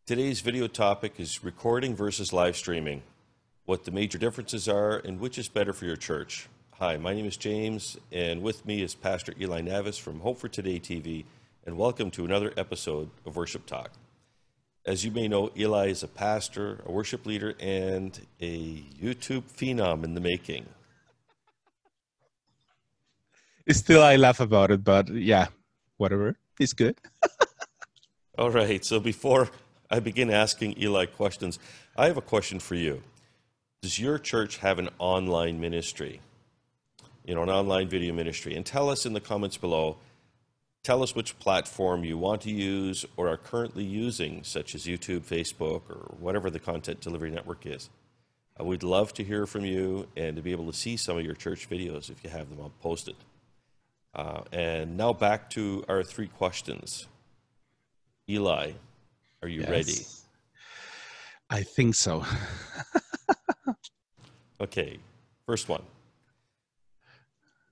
Today's video topic is recording versus live streaming, what the major differences are, and which is better for your church. Hi, my name is James, and with me is Pastor Eli Navis from Hope for Today TV, and welcome to another episode of Worship Talk. As you may know, Eli is a pastor, a worship leader, and a YouTube phenom in the making. Still, I laugh about it, but yeah, whatever. It's good. All right, so before I begin asking Eli questions, I have a question for you. Does your church have an online ministry? An online video ministry? And tell us in the comments below, tell us which platform you want to use or are currently using, such as YouTube, Facebook, or whatever the content delivery network is. I would love to hear from you and to be able to see some of your church videos if you have them posted. And now back to our three questions. Eli, are you ready? I think so. Okay, first one.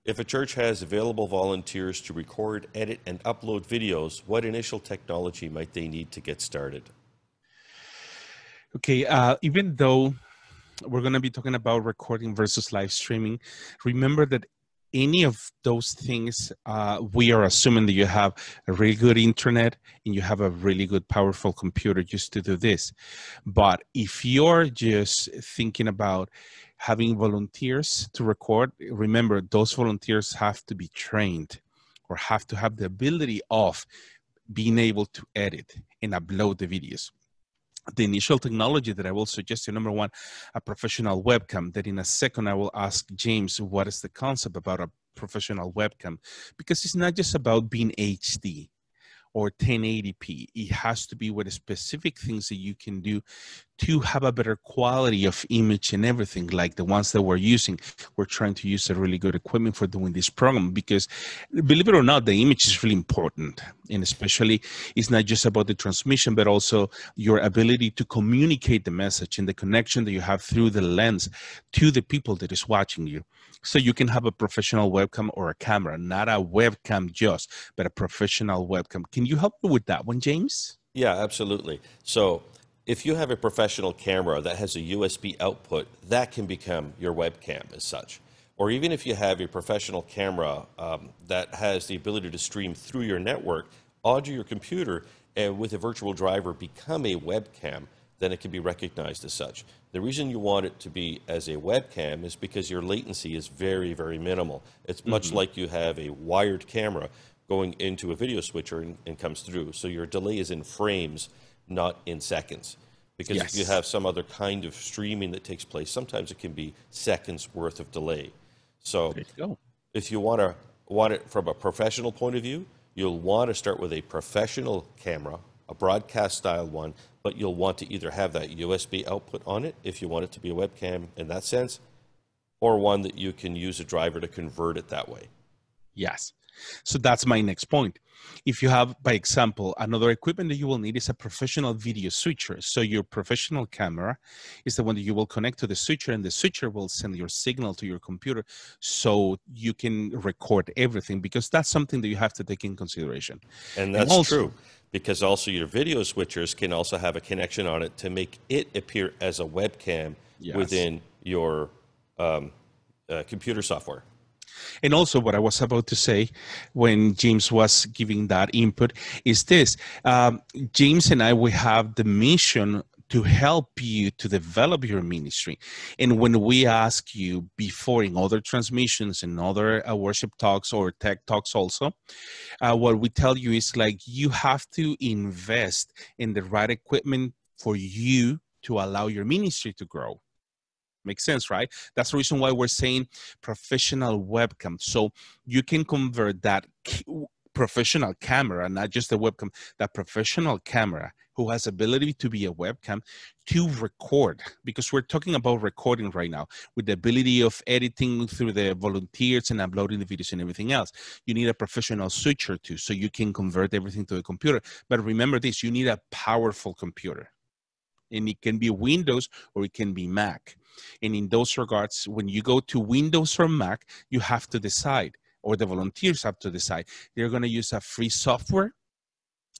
If a church has available volunteers to record, edit, and upload videos, what initial technology might they need to get started? Okay, even though we're going to be talking about recording versus live streaming, remember that any of those things, we are assuming that you have a really good internet and you have a really good, powerful computer just to do this. But if you're just thinking about having volunteers to record, remember those volunteers have to be trained or have to have the ability of being able to edit and upload the videos. The initial technology that I will suggest you, number one, a professional webcam. That in a second I will ask James what is the concept about a professional webcam, because it's not just about being HD or 1080p. It has to be with specific things that you can do to have a better quality of image and everything, like the ones that we're using. We're trying to use a really good equipment for doing this program because, believe it or not, the image is really important. And especially, it's not just about the transmission, but also your ability to communicate the message and the connection that you have through the lens to the people that is watching you. So you can have a professional webcam or a camera, not a webcam just, but a professional webcam. Can you help me with that one, James? Yeah, absolutely. So if you have a professional camera that has a USB output, that can become your webcam as such. Or even if you have a professional camera that has the ability to stream through your network onto your computer and with a virtual driver become a webcam, then it can be recognized as such. The reason you want it to be as a webcam is because your latency is very, very minimal. It's much like you have a wired camera going into a video switcher and comes through. So your delay is in frames, not in seconds. Because if you have some other kind of streaming that takes place, sometimes it can be seconds worth of delay. So if you want it from a professional point of view, you'll want to start with a professional camera, a broadcast style one, but you'll want to either have that USB output on it if you want it to be a webcam in that sense, or one that you can use a driver to convert it that way. Yes. So that's my next point. If you have, by example, another equipment that you will need is a professional video switcher. So your professional camera is the one that you will connect to the switcher, and the switcher will send your signal to your computer so you can record everything, because that's something that you have to take in consideration. And that's true, because also your video switchers can also have a connection on it to make it appear as a webcam within your computer software. And also what I was about to say when James was giving that input is this. James and I, we have the mission to help you to develop your ministry. And when we ask you before in other transmissions and other worship talks or tech talks also, what we tell you is like you have to invest in the right equipment for you to allow your ministry to grow. Makes sense, right? That's the reason why we're saying professional webcam. So you can convert that professional camera, not just a webcam, that professional camera who has ability to be a webcam to record, because we're talking about recording right now with the ability of editing through the volunteers and uploading the videos and everything else. You need a professional switcher too, so you can convert everything to a computer. But remember this, you need a powerful computer. And it can be Windows or it can be Mac. And in those regards, when you go to Windows or Mac, you have to decide, or the volunteers have to decide, they're going to use a free software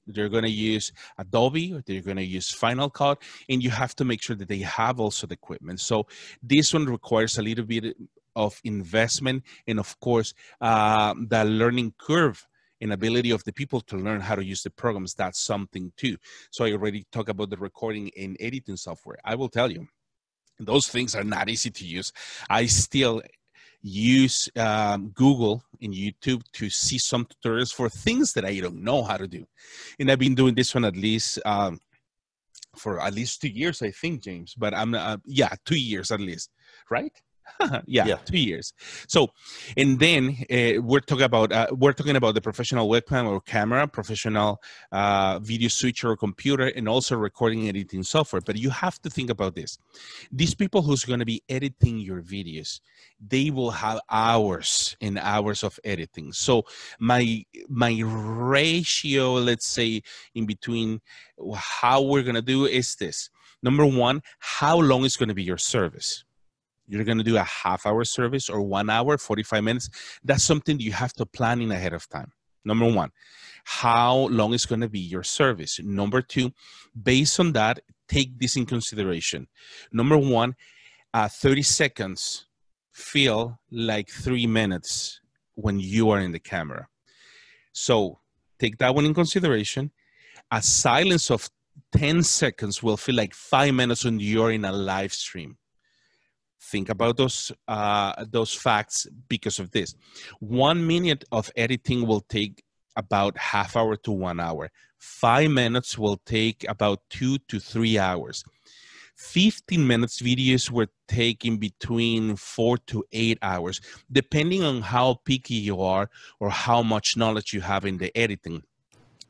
They're going to use Adobe, or they're going to use Final Cut, and you have to make sure that they have also the equipment. So this one requires a little bit of investment, and of course, the learning curve and ability of the people to learn how to use the programs. That's something too. So I already talked about the recording and editing software. I will tell you, those things are not easy to use. I still use Google and YouTube to see some tutorials for things that I don't know how to do. And I've been doing this one at least for at least 2 years, I think, James. But I'm 2 years at least, right? Yeah, 2 years. So, and then we're talking about the professional webcam or camera, professional video switcher or computer, and also recording editing software. But you have to think about this. These people who's going to be editing your videos, they will have hours and hours of editing. So my ratio, let's say, in between how we're going to do is this. Number one, how long is going to be your service? You're going to do a half-hour service or 1 hour, 45 minutes. That's something you have to plan in ahead of time. Number one, how long is going to be your service? Number two, based on that, take this in consideration. Number one, 30 seconds feel like 3 minutes when you are in the camera. So take that one in consideration. A silence of 10 seconds will feel like 5 minutes when you're in a live stream. Think about those facts because of this. 1 minute of editing will take about half hour to 1 hour. 5 minutes will take about 2 to 3 hours. 15 minutes videos will take in between 4 to 8 hours, depending on how picky you are or how much knowledge you have in the editing.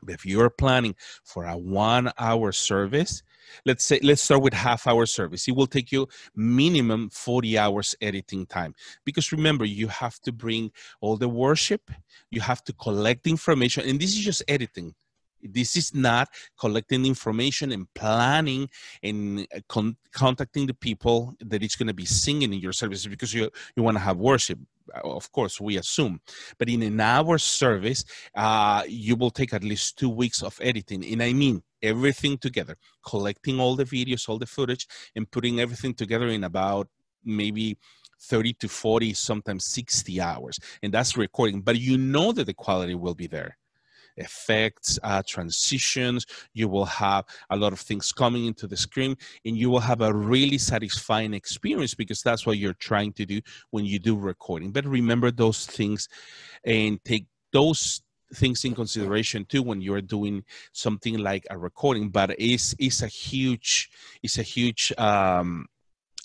If you're planning for a 1 hour service, let's start with half-hour service. It will take you minimum 40 hours editing time. Because remember, you have to bring all the worship, you have to collect information, and this is just editing. This is not collecting information and planning and contacting the people that it's going to be singing in your services, because you want to have worship. Of course, we assume. But in an hour service, you will take at least 2 weeks of editing. And I mean everything together, collecting all the videos, all the footage, and putting everything together in about maybe 30 to 40, sometimes 60 hours. And that's recording. But you know that the quality will be there. Effects, transitions, you will have a lot of things coming into the screen, and you will have a really satisfying experience, because that's what you're trying to do when you do recording. But remember those things and take those things in consideration too when you're doing something like a recording. But it's a huge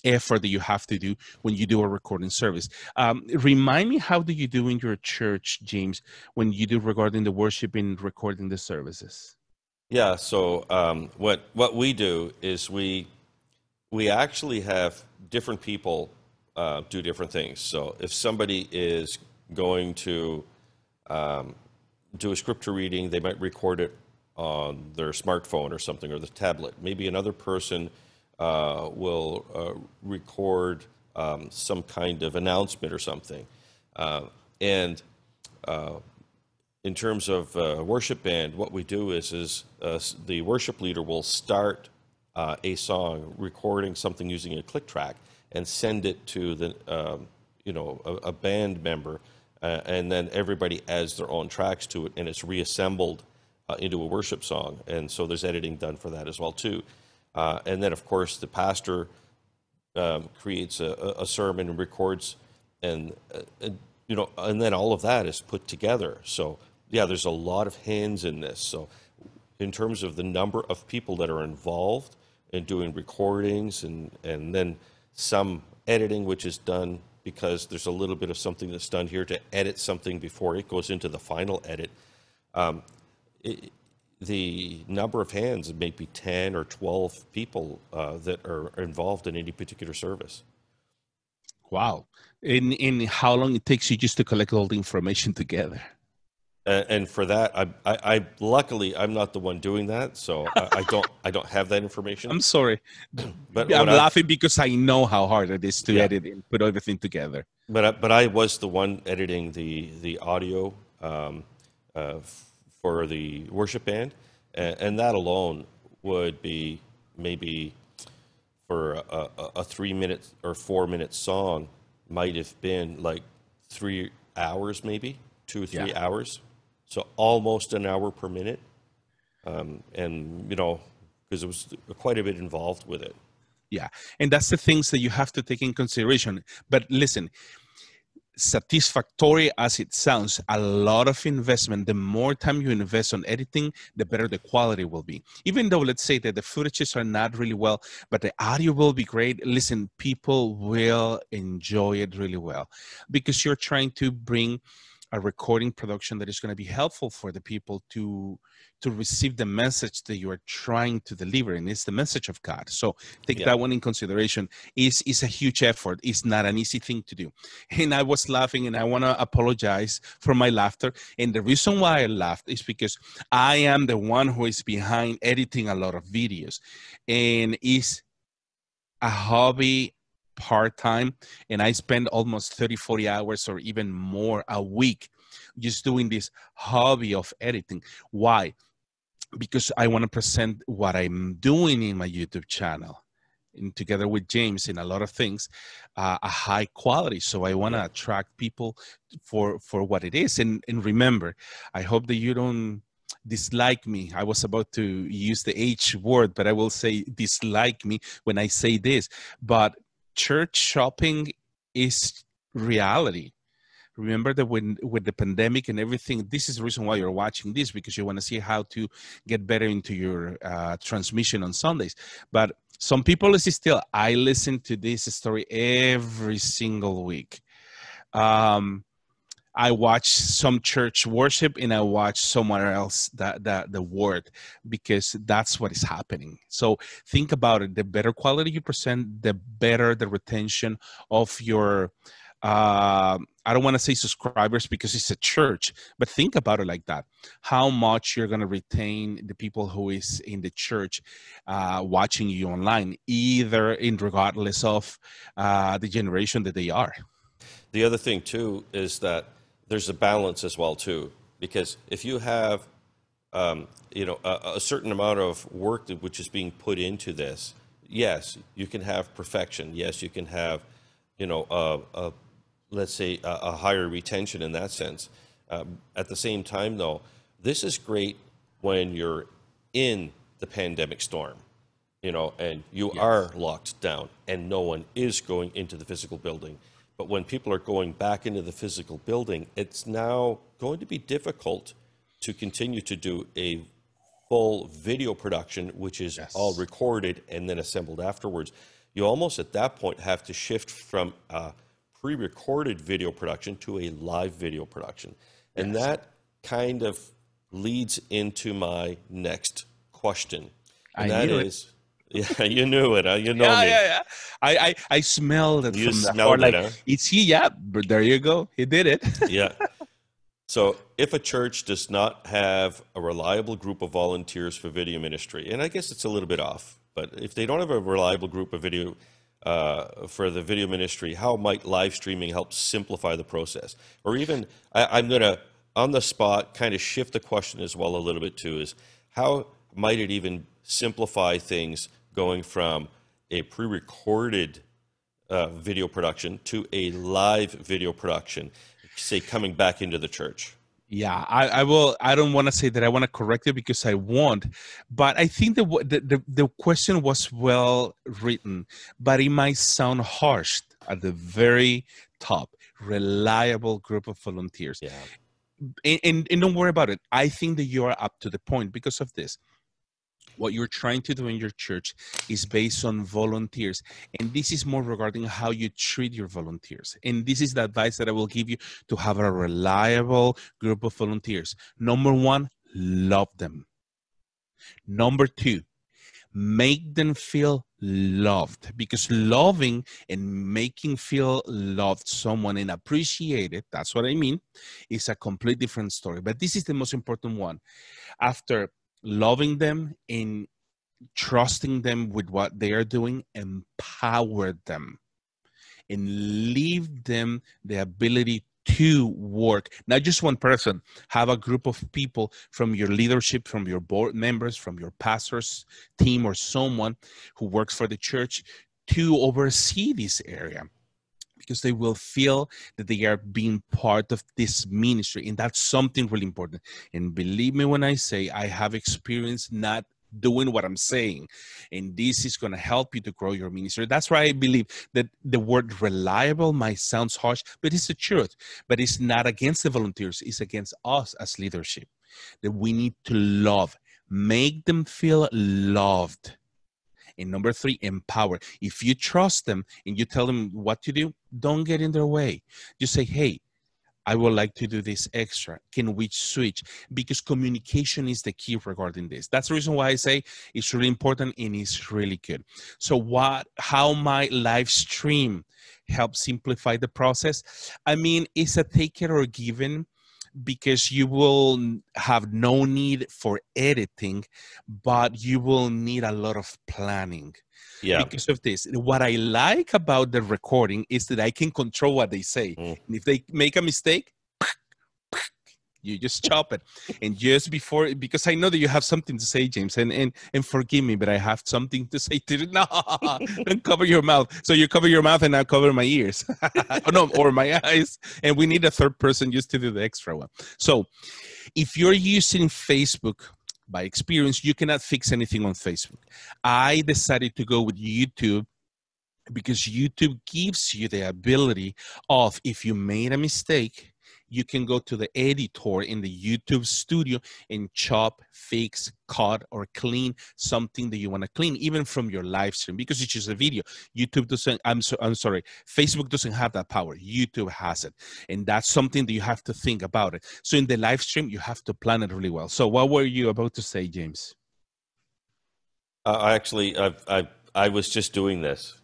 effort that you have to do when you do a recording service. Remind me, how do you do in your church, James, when you do regarding the worship and recording the services? Yeah, so what we do is we actually have different people do different things. So if somebody is going to do a scripture reading, they might record it on their smartphone or something, or the tablet. Maybe another person will record some kind of announcement or something. And in terms of worship band, what we do is the worship leader will start a song, recording something using a click track, and send it to the a band member, and then everybody adds their own tracks to it, and it's reassembled into a worship song. And so there's editing done for that as well too. And then, of course, the pastor creates a sermon and records, and then all of that is put together. So, yeah, there's a lot of hands in this. So, in terms of the number of people that are involved in doing recordings, and then some editing, which is done because there's a little bit of something that's done here to edit something before it goes into the final edit. The number of hands, may be 10 or 12 people that are involved in any particular service. Wow. And how long it takes you just to collect all the information together? And for that, I luckily I'm not the one doing that, so I don't have that information. I'm sorry, but I'm laughing because I know how hard it is to edit and put everything together. But I was the one editing the audio for the worship band, and that alone would be maybe for a 3 minute or 4 minute song might have been like 3 hours, maybe 2 or 3 hours. So almost an hour per minute. And, because it was quite a bit involved with it. Yeah. And that's the things that you have to take in consideration. But listen, satisfactory as it sounds, a lot of investment, the more time you invest on editing, the better the quality will be. Even though, let's say that the footages are not really well, but the audio will be great. Listen, people will enjoy it really well because you're trying to bring a recording production that is going to be helpful for the people to receive the message that you are trying to deliver, and it's the message of God. So take that one in consideration. Is a huge effort. It's not an easy thing to do. And I was laughing, and I want to apologize for my laughter. And the reason why I laughed is because I am the one who is behind editing a lot of videos, and it's a hobby part-time, and I spend almost 30-40 hours or even more a week just doing this hobby of editing. Why? Because I want to present what I'm doing in my YouTube channel, and together with James in a lot of things, a high quality. So I want to attract people for what it is. And remember, I hope that you don't dislike me. I was about to use the H word, but I will say dislike me when I say this. But church shopping is reality. Remember that with the pandemic and everything, this is the reason why you're watching this, because you want to see how to get better into your transmission on Sundays. But some people still, I listen to this story every single week. I watch some church worship and I watch somewhere else the word, because that's what is happening. So think about it. The better quality you present, the better the retention of your, I don't want to say subscribers because it's a church, but think about it like that. How much you're going to retain the people who is in the church watching you online, either in regardless of the generation that they are. The other thing too is that there's a balance as well too, because if you have a certain amount of work which is being put into this, yes, you can have perfection. Yes, you can have let's say a higher retention in that sense. At the same time though, this is great when you're in the pandemic storm, and you are locked down and no one is going into the physical building. But when people are going back into the physical building, it's now going to be difficult to continue to do a full video production, which is all recorded and then assembled afterwards. You almost at that point have to shift from a pre-recorded video production to a live video production. And that kind of leads into my next question. And that is, yeah, you knew it, huh? You know me. Yeah. I smelled it You from the smelled heart. it, Like, huh? it's he, yeah, but there you go. He did it. Yeah. So if a church does not have a reliable group of volunteers for video ministry, and I guess it's a little bit off, but if they don't have a reliable group of video for the video ministry, how might live streaming help simplify the process? Or even, I'm going to, on the spot, kind of shift the question as well a little bit too, is how might it even simplify things going from a pre-recorded video production to a live video production, say coming back into the church? Yeah, I will. I don't want to say that I want to correct it because I won't, but I think the question was well written, but it might sound harsh at the very top. Reliable group of volunteers. Yeah. And don't worry about it. I think that you are up to the point because of this. What you're trying to do in your church is based on volunteers. And this is more regarding how you treat your volunteers. And this is the advice that I will give you to have a reliable group of volunteers. Number one, love them. Number two, make them feel loved, because loving and making feel loved someone and appreciated, that's what I mean, is a complete different story. But this is the most important one. After loving them and trusting them with what they are doing, empower them and leave them the ability to work, not just one person. Have a group of people from your leadership, from your board members, from your pastor's team, or someone who works for the church to oversee this area, because they will feel that they are being part of this ministry. And that's something really important. And believe me when I say I have experience not doing what I'm saying. And this is going to help you to grow your ministry. That's why I believe that the word reliable might sound harsh, but it's the truth. But it's not against the volunteers. It's against us as leadership, that we need to love, make them feel loved. And number 3, empower. If you trust them and you tell them what to do, don't get in their way. Just say, hey, I would like to do this extra. Can we switch? Because communication is the key regarding this. That's the reason why I say it's really important and it's really good. So how my live stream helps simplify the process? I mean, it's a take it or given, because you will have no need for editing, but you will need a lot of planning. Yeah. Because of this. What I like about the recording is that I can control what they say. And if they make a mistake, you just chop it. And just before, because I know that you have something to say, James, and forgive me, but I have something to say to you. No, don't cover your mouth. So you cover your mouth and I cover my ears. or my eyes. And we need a third person just to do the extra one. So if you're using Facebook, by experience, you cannot fix anything on Facebook. I decided to go with YouTube, because YouTube gives you the ability of, if you made a mistake, you can go to the editor in the YouTube studio and chop, fix, cut, or clean something that you want to clean, even from your live stream, because it's just a video. YouTube doesn't, I'm sorry, Facebook doesn't have that power. YouTube has it. And that's something that you have to think about it. So in the live stream, you have to plan it really well. So what were you about to say, James? I was just doing this,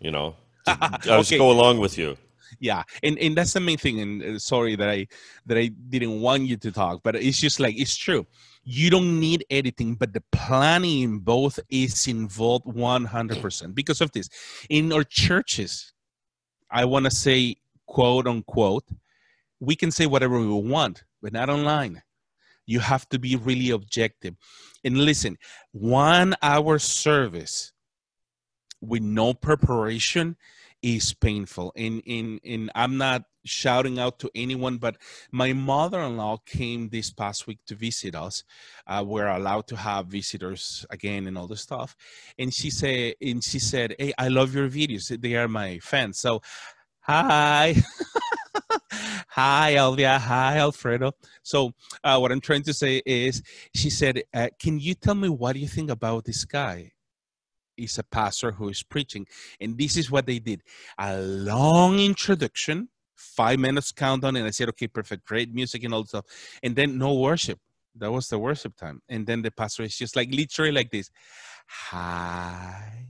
I was go along with you. Yeah, and that's the main thing. And sorry that I didn't want you to talk, but it's just like, it's true. You don't need editing, but the planning in both is involved 100%. Because of this, in our churches, I want to say, quote unquote, we can say whatever we want, but not online. You have to be really objective. And listen, 1 hour service with no preparation is painful. And I'm not shouting out to anyone, but my mother-in-law came this past week to visit us. We're allowed to have visitors again and all the stuff. And she said, hey, I love your videos. They are my fans. So, hi. Hi, Elvia. Hi, Alfredo. So what I'm trying to say is, she said, can you tell me what do you think about this guy? Is a pastor who is preaching. And this is what they did. A long introduction, 5 minutes countdown. And I said, okay, perfect. Great music and all that stuff. And then no worship. That was the worship time. And then the pastor is just like literally like this. Hi.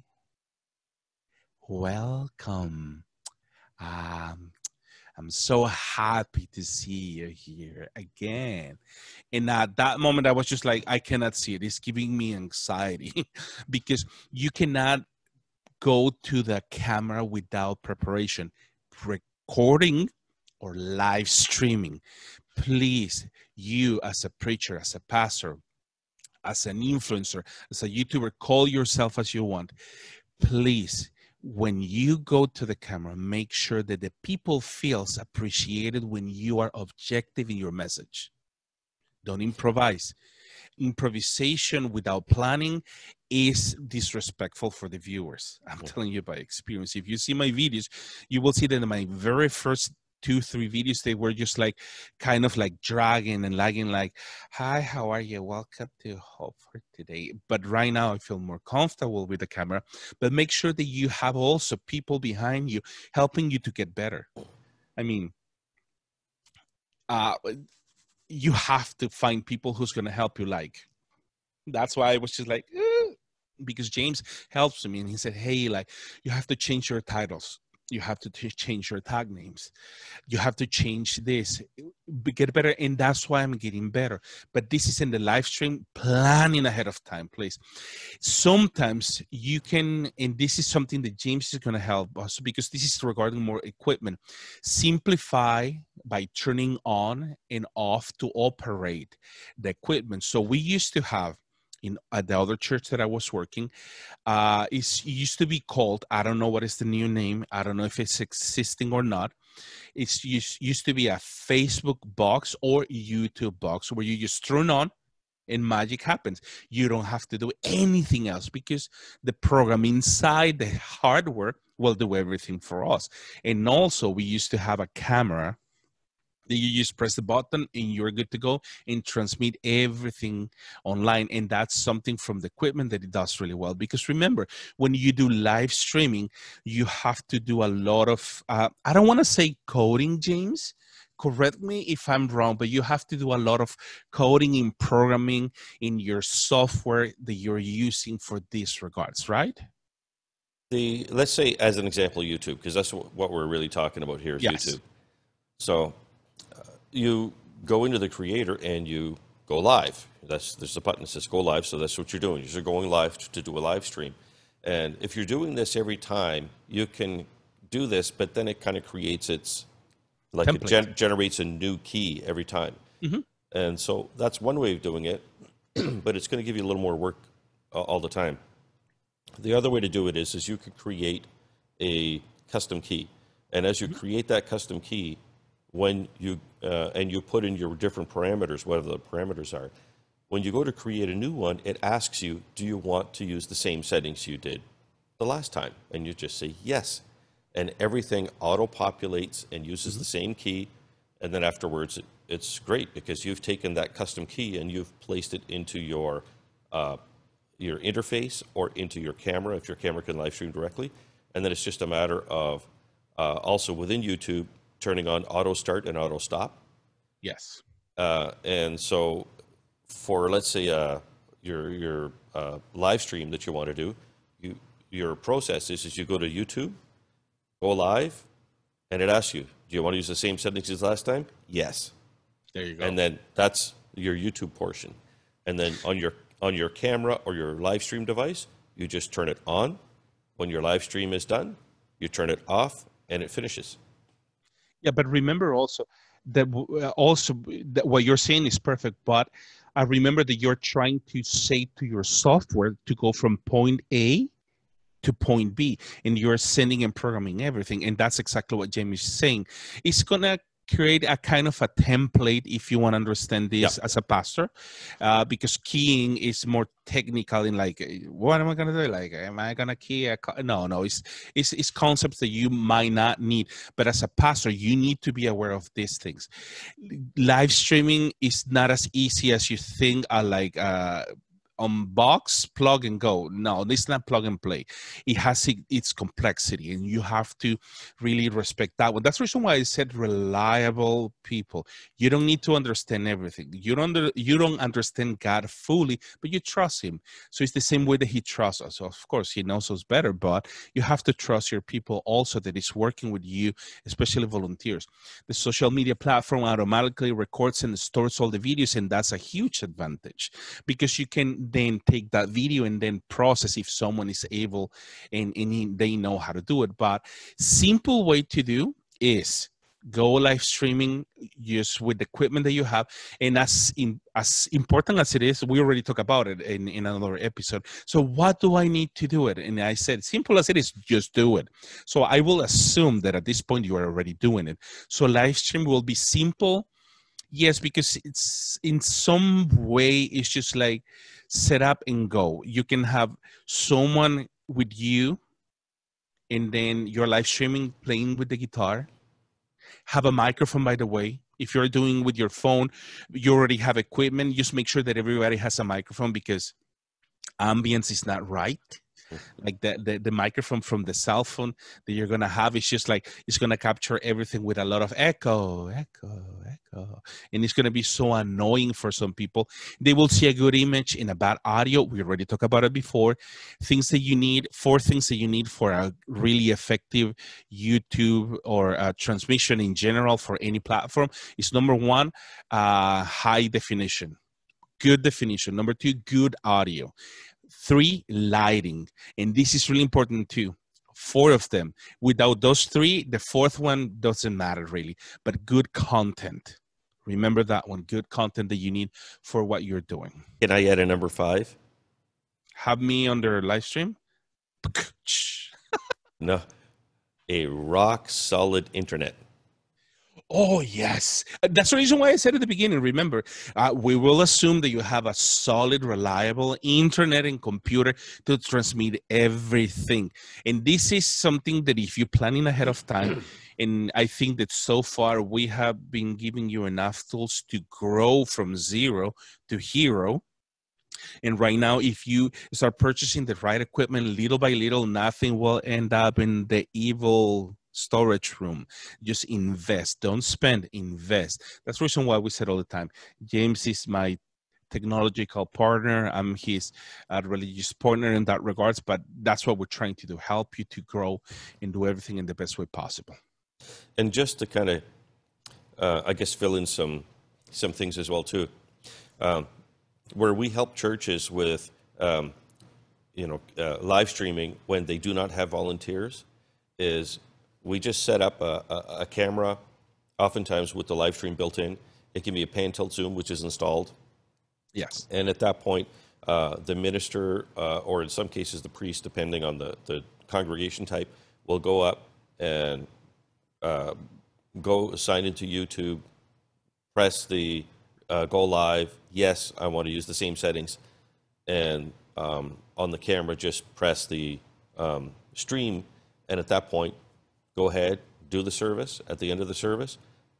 Welcome. I'm so happy to see you here again. And at that moment, I was just like, I cannot see it. It's giving me anxiety because you cannot go to the camera without preparation. Recording or live streaming. Please, you as a preacher, as a pastor, as an influencer, as a YouTuber, call yourself as you want. Please, when you go to the camera, make sure that the people feels appreciated when you are objective in your message. Don't improvise. Improvisation without planning is disrespectful for the viewers. I'm telling you by experience. If you see my videos, you will see that in my very first 2-3 videos, they were just like kind of like dragging and lagging, like, hi, how are you? Welcome to Hope for Today. But right now I feel more comfortable with the camera. But make sure that you have also people behind you helping you to get better. I mean, you have to find people who's going to help you. Like, that's why I was just like, because James helps me. And he said, hey, like, you have to change your titles. You have to change your tag names. You have to change this, get better. And that's why I'm getting better. But this is in the live stream, planning ahead of time, please. Sometimes you can, and this is something that James is going to help us because this is regarding more equipment. Simplify by turning on and off to operate the equipment. So we used to have at the other church that I was working, it used to be called, I don't know what is the new name. I don't know if it's existing or not. It's used to be a Facebook box or YouTube box where you just turn on and magic happens. You don't have to do anything else because the program inside the hardware will do everything for us. And also we used to have a camera that you just press the button and you're good to go and transmit everything online. And that's something from the equipment that it does really well. Because remember, when you do live streaming, you have to do a lot of, I don't want to say coding, James. Correct me if I'm wrong, but you have to do a lot of coding and programming in your software that you're using for these regards, right? Let's say, as an example, YouTube, because that's what we're really talking about here is YouTube. So you go into the creator and you go live. There's a button that says go live, so that's what you're doing. You're going live to do a live stream. And if you're doing this every time, you can do this, but then it kind of creates it generates a new key every time. Mm-hmm. And so that's one way of doing it, but it's going to give you a little more work all the time. The other way to do it is you could create a custom key. And as you create that custom key, when you and you put in your different parameters, whatever the parameters are, when you go to create a new one, it asks you, do you want to use the same settings you did the last time? And you just say yes. And everything auto-populates and uses the same key. And then afterwards, it's great because you've taken that custom key and you've placed it into your interface or into your camera, if your camera can live stream directly. And then it's just a matter of also within YouTube, turning on auto start and auto stop. Yes. And so for, let's say, your live stream that you want to do, your process is you go to YouTube, go live, and it asks you, do you want to use the same settings as last time? Yes. There you go. And then that's your YouTube portion. And then on your camera or your live stream device, you just turn it on. When your live stream is done, you turn it off and it finishes. Yeah, but remember also that what you're saying is perfect, but I remember that you're trying to say to your software to go from point A to point B, and you're sending and programming everything. And that's exactly what Jamie is saying. It's going to create a kind of a template if you want to understand this as a pastor, because keying is more technical in like, what am I going to do? Like, am I going to key? No, it's concepts that you might not need. But as a pastor, you need to be aware of these things. Live streaming is not as easy as you think. Unbox, plug and go. No, this is not plug and play. It has its complexity, and you have to really respect that one. That's the reason why I said reliable people. You don't need to understand everything. You don't understand God fully, but you trust him. So it's the same way that he trusts us. So of course, he knows us better, but you have to trust your people also that is working with you, especially volunteers. The social media platform automatically records and stores all the videos, and that's a huge advantage because you can then take that video and then process if someone is able and they know how to do it. But simple way to do is go live streaming just with the equipment that you have. And as important as it is, we already talked about it in another episode. So what do I need to do it? And I said, simple as it is, just do it. So I will assume that at this point you are already doing it. So live stream will be simple. Yes, because it's in some way, it's just like set up and go. You can have someone with you and then you're live streaming, playing with the guitar. Have a microphone, by the way. If you're doing with your phone, you already have equipment. Just make sure that everybody has a microphone because ambience is not right. Like the microphone from the cell phone that you're going to have, it's just like, it's going to capture everything with a lot of echo. And it's going to be so annoying for some people. They will see a good image in a bad audio. We already talked about it before. Four things that you need for a really effective YouTube or transmission in general for any platform is number one, high definition. Good definition. Number two, good audio. Three, lighting. And this is really important too. Four of them. Without those three, the fourth one doesn't matter really, but good content. Remember that one, good content that you need for what you're doing. Can I add a number 5? Have me on their live stream? No, a rock solid internet. Oh, yes. That's the reason why I said at the beginning, remember, we will assume that you have a solid, reliable internet and computer to transmit everything. And this is something that if you're planning ahead of time, and I think that so far we have been giving you enough tools to grow from zero to hero. And right now, if you start purchasing the right equipment little by little, nothing will end up in the evil storage room. Just invest. Don't spend, invest. That's the reason why we said all the time, James is my technological partner. I'm his religious partner in that regards, but that's what we're trying to do, help you to grow and do everything in the best way possible. And just to kind of, I guess, fill in some things as well, too. Where we help churches with, live streaming when they do not have volunteers is we just set up a camera, oftentimes with the live stream built in. It can be a pan tilt zoom, which is installed. Yes. And at that point, the minister, or in some cases the priest, depending on the congregation type, will go up and go sign into YouTube, press the go live. Yes, I want to use the same settings. And on the camera, just press the stream. And at that point, go ahead, do the service. At the end of the service,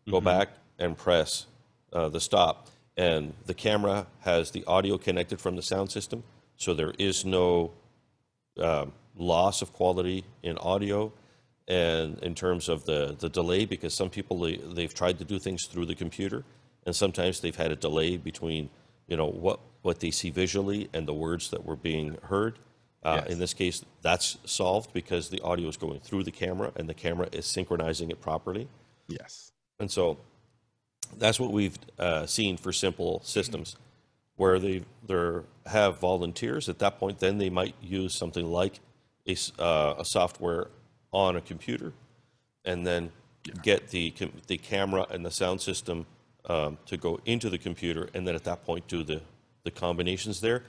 go back and press the stop. And the camera has the audio connected from the sound system. So there is no loss of quality in audio. And in terms of the delay, because some people, they've tried to do things through the computer. And sometimes they've had a delay between, what they see visually and the words that were being heard. Yes. In this case, that's solved because the audio is going through the camera and the camera is synchronizing it properly. Yes. And so that's what we've seen for simple systems where they have volunteers. At that point, then they might use something like a software on a computer and then get the camera and the sound system to go into the computer, and then at that point do the combinations there.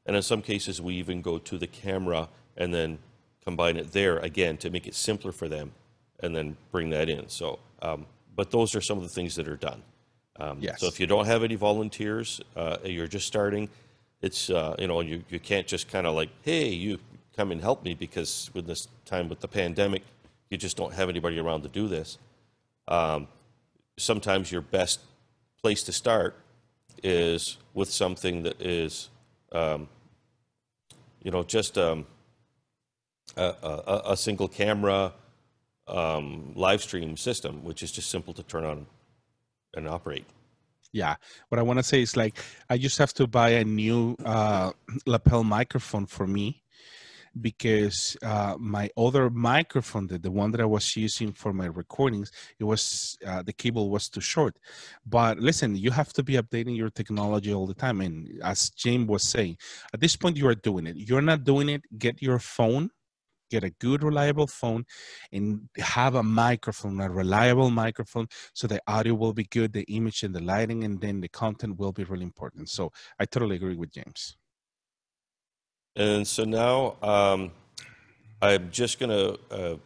And in some cases, we even go to the camera and then combine it there again to make it simpler for them, and then bring that in. So, but those are some of the things that are done. Yes. So if you don't have any volunteers, you're just starting, it's, you can't just kind of like, hey, you come and help me, because with this time with the pandemic, you just don't have anybody around to do this. Sometimes your best place to start is with something that is, just a single camera live stream system, which is just simple to turn on and operate. Yeah. What I want to say is, like, I just have to buy a new lapel microphone for me, because my other microphone, the one that I was using for my recordings, it was the cable was too short. But listen, you have to be updating your technology all the time. And as James was saying, at this point, you are doing it. You're not doing it. Get your phone, get a good, reliable phone, and have a microphone, a reliable microphone, so the audio will be good, the image and the lighting, and then the content will be really important. So I totally agree with James. And so now I'm just going to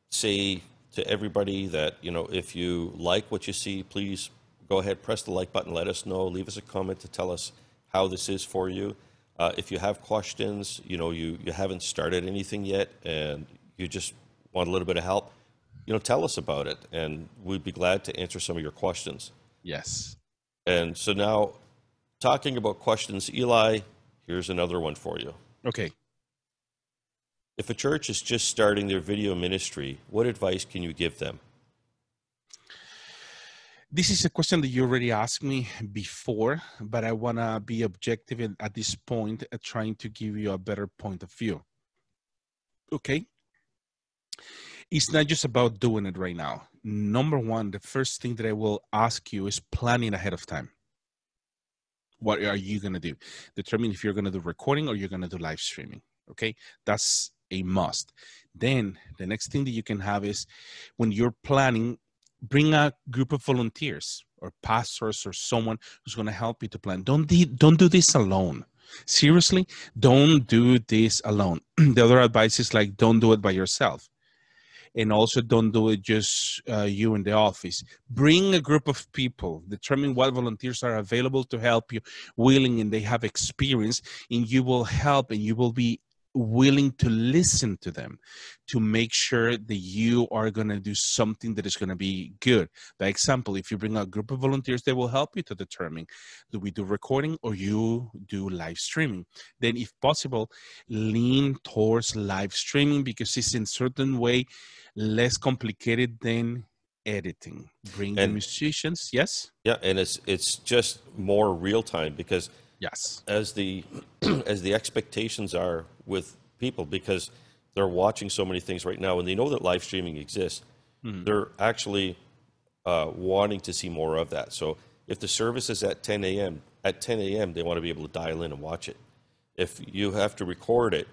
say to everybody that, if you like what you see, please go ahead, press the like button, let us know, leave us a comment to tell us how this is for you. If you have questions, you haven't started anything yet and you just want a little bit of help, tell us about it, and we'd be glad to answer some of your questions. Yes. And so now, talking about questions, Eli, here's another one for you. Okay. If a church is just starting their video ministry, what advice can you give them? This is a question that you already asked me before, but I want to be objective at this point, trying to give you a better point of view. Okay? It's not just about doing it right now. Number one, the first thing that I will ask you is planning ahead of time. What are you going to do? Determine if you're going to do recording or you're going to do live streaming. Okay? That's a must. Then the next thing that you can have is when you're planning, bring a group of volunteers or pastors or someone who's going to help you to plan. Don't do this alone. Seriously, don't do this alone. The other advice is like, don't do it by yourself. And also don't do it just you in the office. Bring a group of people, determine what volunteers are available to help you, willing, and they have experience, and you will help and you will be willing to listen to them to make sure that you are going to do something that is going to be good. By example, if you bring a group of volunteers, they will help you to determine, do we do recording or you do live streaming? Then if possible, lean towards live streaming because it's in certain way less complicated than editing. Bring the musicians, yes? Yeah, and it's just more real time because yes, as the as the expectations are with people, because they're watching so many things right now and they know that live streaming exists, they're actually wanting to see more of that. So if the service is at 10 a.m., they want to be able to dial in and watch it. If you have to record it,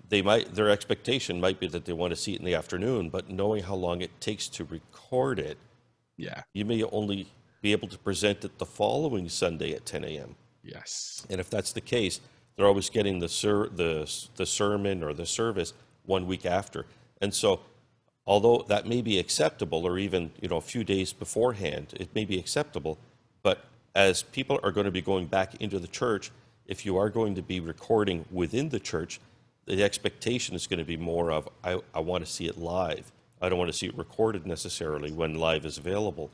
their expectation might be that they want to see it in the afternoon, but knowing how long it takes to record it, you may only be able to present it the following Sunday at 10 a.m. Yes. And if that's the case, they're always getting the sermon or the service 1 week after. And so, although that may be acceptable, or even a few days beforehand, it may be acceptable. But as people are going to be going back into the church, if you are going to be recording within the church, the expectation is going to be more of, I want to see it live. I don't want to see it recorded necessarily when live is available.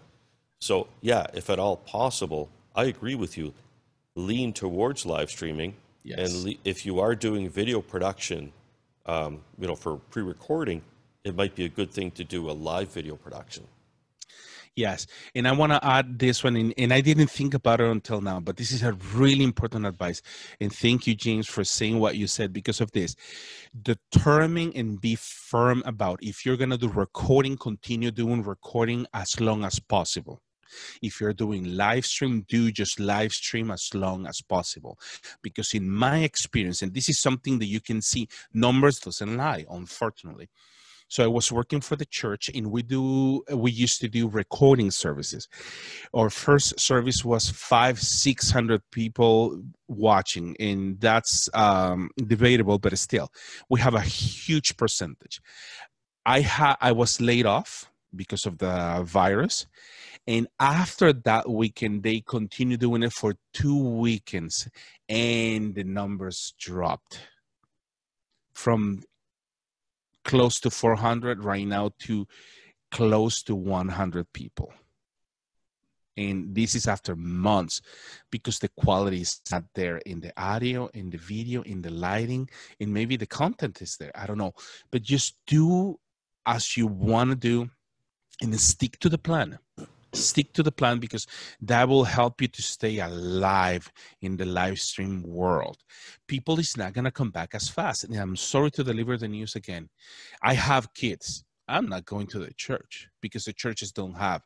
So, yeah, if at all possible, I agree with you. Lean towards live streaming. Yes. And if you are doing video production, for pre-recording, it might be a good thing to do a live video production. Yes, and I want to add this one, and I didn't think about it until now, but this is a really important advice. And thank you, James, for saying what you said because of this. Determine and be firm about if you're going to do recording, continue doing recording as long as possible. If you're doing live stream, do just live stream as long as possible. Because in my experience, and this is something that you can see, numbers doesn't lie, unfortunately. So I was working for the church and we used to do recording services. Our first service was 500-600 people watching, and that's debatable, but still, we have a huge percentage. I was laid off because of the virus. And after that weekend, they continued doing it for 2 weekends, and the numbers dropped from close to 400 right now to close to 100 people. And this is after months because the quality is not there in the audio, in the video, in the lighting, and maybe the content is there. I don't know. But just do as you want to do and stick to the plan. Stick to the plan because that will help you to stay alive in the live stream world. People is not going to come back as fast. And I'm sorry to deliver the news again. I have kids. I'm not going to the church because the churches don't have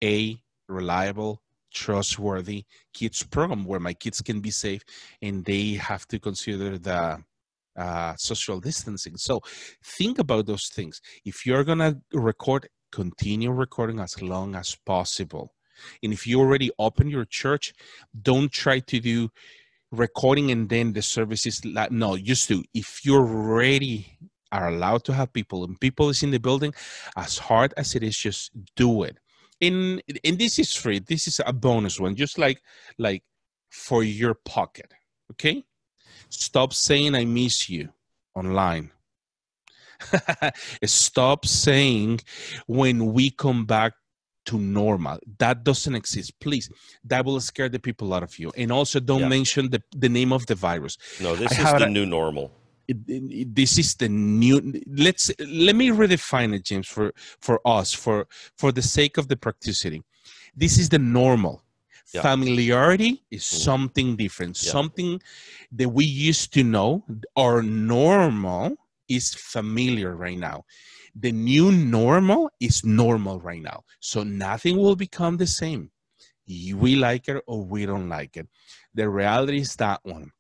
a reliable, trustworthy kids program where my kids can be safe and they have to consider the social distancing. So think about those things. If you're going to record, continue recording as long as possible. And if you already open your church, don't try to do recording and then the services. No, just do. If you're already are allowed to have people and people is in the building, as hard as it is, just do it. And this is free. This is a bonus one, just like for your pocket. Okay? Stop saying I miss you online. Stop saying when we come back to normal. That doesn't exist. Please, that will scare the people out of you. And also don't mention the name of the virus. No, this is the new normal. This is the new. Let me redefine it, James, for us, for the sake of the practicity. This is the normal. Yeah. Familiarity is something different, Yeah. something that we used to know. Our normal is familiar right now. The new normal is normal right now. So nothing will become the same. We like it or we don't like it. The reality is that one.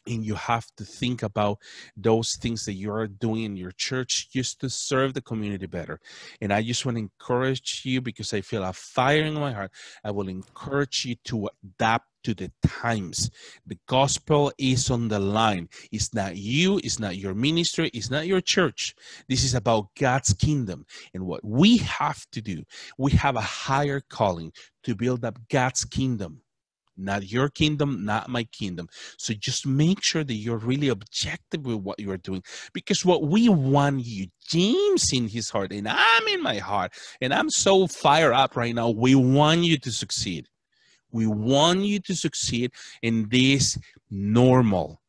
And you have to think about those things that you're doing in your church just to serve the community better. And I just want to encourage you, because I feel a fire in my heart. I will encourage you to adapt to the times. The gospel is on the line. It's not you, it's not your ministry, it's not your church. This is about God's kingdom. And what we have to do, we have a higher calling to build up God's kingdom. Not your kingdom, not my kingdom. So just make sure that you're really objective with what you are doing. Because what we want you, James in his heart, and I'm in my heart, and I'm so fired up right now, we want you to succeed. We want you to succeed in this normal.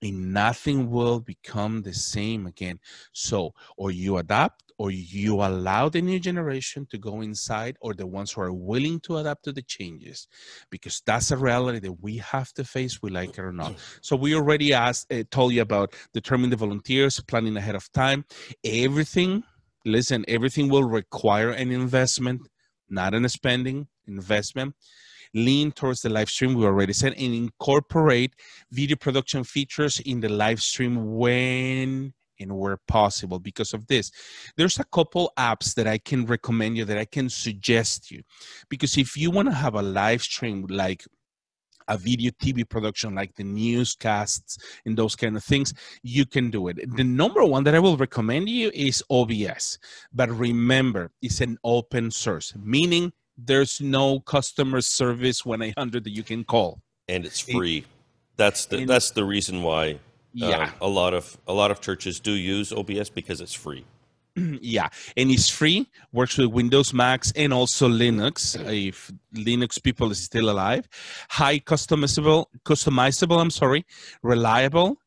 And nothing will become the same again. So, or you adapt, or you allow the new generation to go inside, or the ones who are willing to adapt to the changes, because that's a reality that we have to face, we like it or not. So we already told you about determining the volunteers, planning ahead of time. Everything will require an investment, not an spending, investment. Lean towards the live stream, we already said, and incorporate video production features in the live stream when and where possible. Because of this, there's a couple apps that I can recommend you, that I can suggest you. Because if you want to have a live stream, like a video TV production, like the newscasts and those kind of things, you can do it. The number one that I will recommend you is OBS. But remember, it's an open source, meaning there's no customer service 1-800 that you can call, and it's free. That's the reason why a lot of churches do use OBS, because it's free. Yeah, and it's free, works with Windows, Macs, and also Linux, if Linux people is still alive. High customizable, reliable,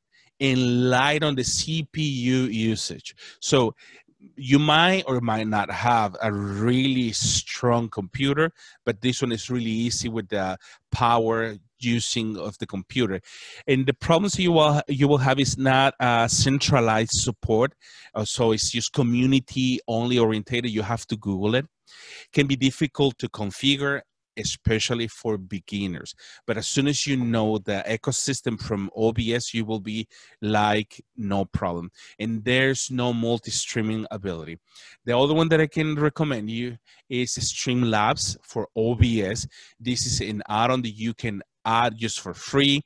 and light on the CPU usage. So you might or might not have a really strong computer, but this one is really easy with the power using of the computer. And the problems you will have is not centralized support. So it's just community only orientated. You have to Google it. Can be difficult to configure, especially for beginners. But as soon as you know the ecosystem from OBS, you will be like, no problem. And there's no multi-streaming ability. The other one that I can recommend you is Streamlabs for OBS. This is an add-on that you can add just for free.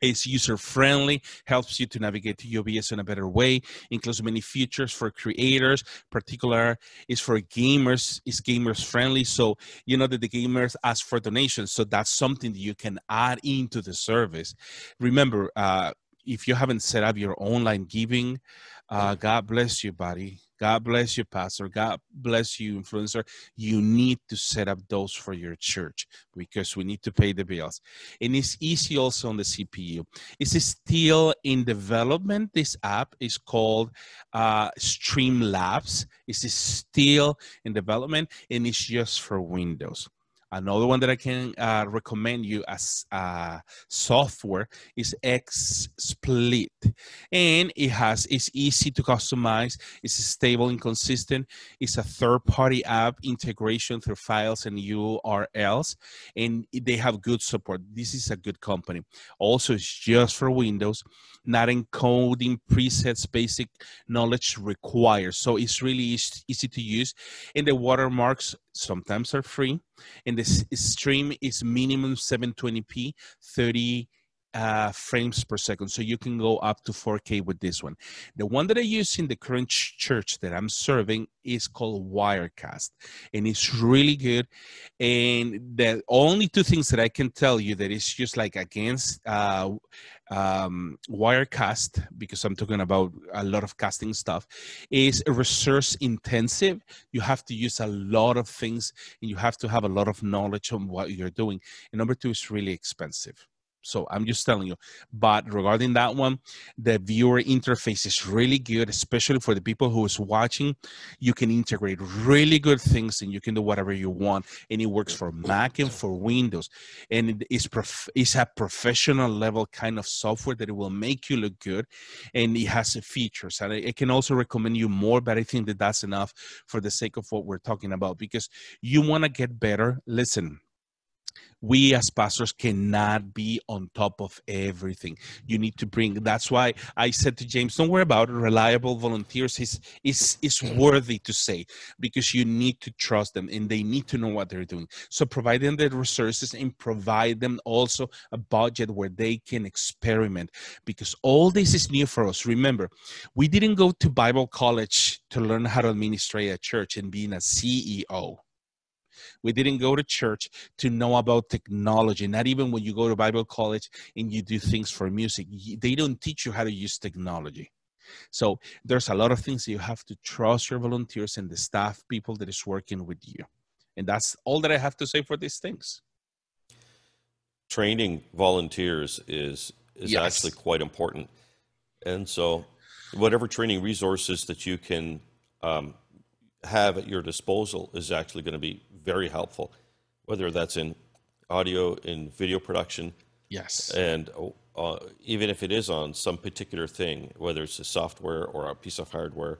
It's user-friendly, helps you to navigate to OBS in a better way, includes many features for creators, particular is for gamers, is gamers-friendly, so you know that the gamers ask for donations, so that's something that you can add into the service. Remember, if you haven't set up your online giving, God bless you, buddy. God bless you, pastor. God bless you, influencer. You need to set up those for your church, because we need to pay the bills. And it's easy also on the CPU. It's still in development. This app is called Streamlabs. It's still in development, and it's just for Windows. Another one that I can recommend you as software is XSplit. And it's easy to customize. It's stable and consistent. It's a third-party app integration through files and URLs. And they have good support. This is a good company. Also, it's just for Windows. Not encoding presets, basic knowledge required. So it's really easy to use. And the watermarks sometimes are free. And the stream is minimum 720p, 30 frames per second. So you can go up to 4K with this one. The one that I use in the current church that I'm serving is called Wirecast, and it's really good. And the only two things that I can tell you that is just like against Wirecast, because I'm talking about a lot of casting stuff, is resource intensive. You have to use a lot of things, and you have to have a lot of knowledge on what you're doing. And number two, is really expensive. So I'm just telling you. But regarding that one, the viewer interface is really good, especially for the people who is watching. You can integrate really good things and you can do whatever you want. And it works for Mac and for Windows. And it is it's a professional level kind of software that it will make you look good. And it has features. And I can also recommend you more, but I think that that's enough for the sake of what we're talking about. Because you want to get better. Listen, we as pastors cannot be on top of everything. You need to bring, that's why I said to James, don't worry about it. Reliable volunteers is worthy to say, because you need to trust them and they need to know what they're doing. So provide them the resources and provide them also a budget where they can experiment, because all this is new for us. Remember, we didn't go to Bible college to learn how to administrate a church and being a CEO. We didn't go to church to know about technology. Not even when you go to Bible college and you do things for music, they don't teach you how to use technology. So there's a lot of things that you have to trust your volunteers and the staff people that is working with you. And that's all that I have to say for these things. Training volunteers is Yes. actually quite important. And so whatever training resources that you can have at your disposal is actually going to be very helpful, whether that's in audio, in video production. Yes. And even if it is on some particular thing, whether it's a software or a piece of hardware,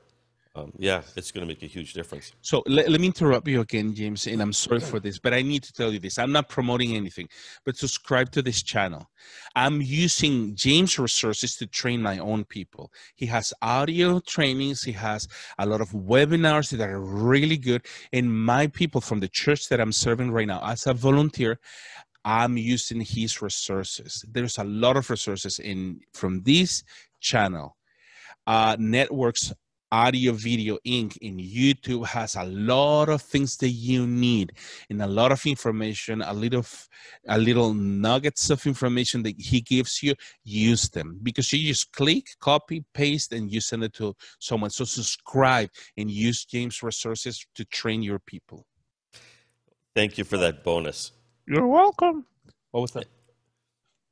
it's going to make a huge difference. So let me interrupt you again, James, and I'm sorry for this, but I need to tell you this. I'm not promoting anything, but subscribe to this channel. I'm using James' resources to train my own people. He has audio trainings. He has a lot of webinars that are really good. And my people from the church that I'm serving right now as a volunteer, I'm using his resources. There's a lot of resources from this channel. Networks Audio Video Inc. in YouTube has a lot of things that you need and a lot of information, a little nuggets of information that he gives you. Use them, because you just click, copy, paste, and you send it to someone. So subscribe and use James' resources to train your people. Thank you for that bonus. You're welcome. What was that?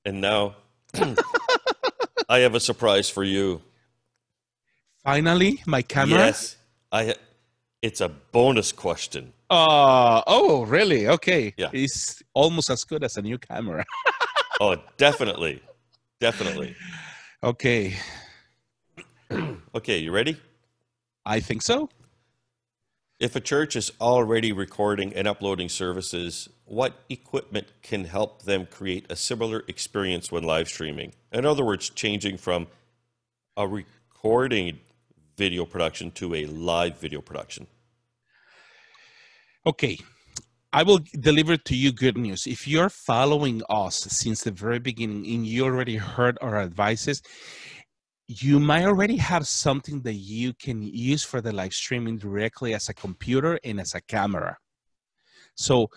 And now I have a surprise for you. Finally, my camera? Yes, it's a bonus question. Oh, really? Okay. Yeah. It's almost as good as a new camera. Oh, definitely. Definitely. Okay. Okay, you ready? I think so. If a church is already recording and uploading services, what equipment can help them create a similar experience when live streaming? In other words, changing from a recording video production to a live video production. Okay. I will deliver to you good news. If you're following us since the very beginning and you already heard our advices, you might already have something that you can use for the live streaming directly as a computer and as a camera. So